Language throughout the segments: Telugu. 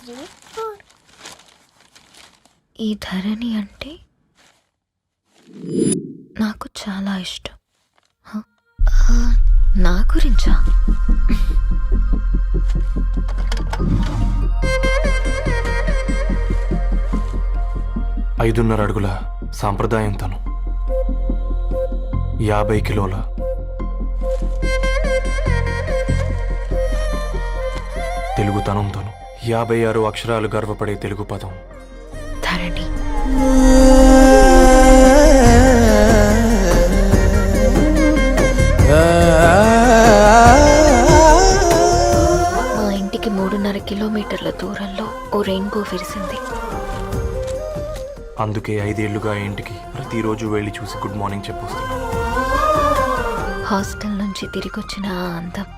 3, 4. ఈ ధరణి అంటే నాకు చాలా ఇష్టం. నా గురించా? ఐదున్నర అడుగుల సాంప్రదాయం తను, 50 కిలోల తెలుగుతనం తను, 56 అక్షరాలు గర్వపడే తెలుగు పదం ధరణి. మా ఇంటికి 3.5 కిలోమీటర్ల దూరంలో ఓ రెయిన్బో విరిసింది. అందుకే 5 ఏళ్లుగా ఇంటికి ప్రతిరోజు వెళ్ళి చూసి గుడ్ మార్నింగ్ చెప్పొస్తున్నాను. హాస్టల్ నుంచి తిరిగొచ్చిన ఆ అందం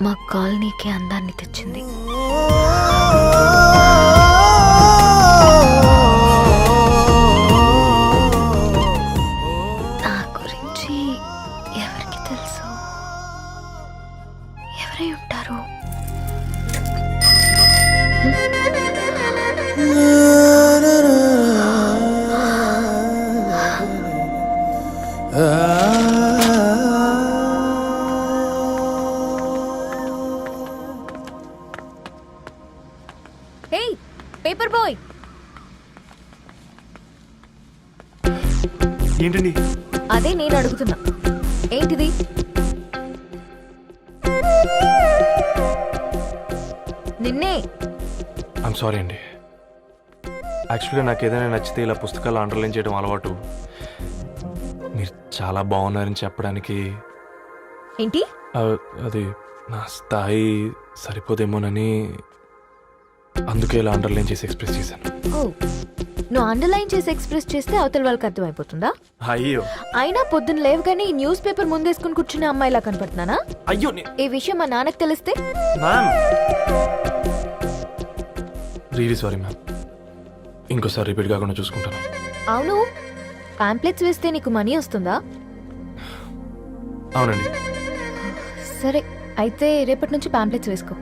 మా కాలనీకి అందాన్ని తెచ్చింది. నా గురించి ఎవరికి తెలుసు? ఎవరై ఉంటారు? హే పేపర్ బాయ్, ఏంటండి? అదే నేను అడుగుతున్నా, ఏంటిది? నిన్నే. ఐమ్ సారీ అండి. యాక్చువల్గా నాకు ఏదైనా నచ్చితే ఇలా పుస్తకాలు అండర్లైన్ చేయడం అలవాటు. మీరు చాలా బాగున్నారని చెప్పడానికి ఏంటి? అది నా స్థాయి సరిపోదేమోనని అందుకే ఇలా అండర్లైన్ చేసి ఎక్స్ప్రెస్ చేశాను. ఓ, నువ్వు అండర్లైన్ చేసి ఎక్స్ప్రెస్ చేస్తే అవతల వాళ్ళకి అర్థమైపోతుందా? అయ్యో అయినా పొద్దున్న లేవగానే ఈ న్యూస్ పేపర్ ముందేసుకుని కూర్చునే అమ్మాయిలా కనపడుతున్నానా? అయ్యో ఈ విషయం మా నాన్నకు తెలిస్తే? Ma'am, really sorry ma'am. ఇంకోసారి రిపీట్ కాకుండా చూసుకుంటాను. అవును, పాంప్లెట్స్ వేస్తే నీకు మనీ వస్తుందా? అవునండి. సరే, అయితే రేపటి నుంచి పాంప్లెట్స్ వేసుకో.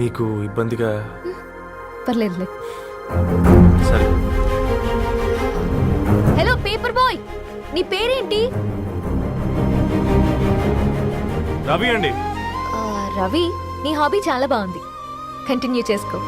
మీకు ఇబ్బందిగా? పర్లేదులే. సరే. హలో పేపర్ బాయ్, నీ పేరేంటి? రవి అండి. రవి, నీ హాబీ చాలా బాగుంది, కంటిన్యూ చేసుకో.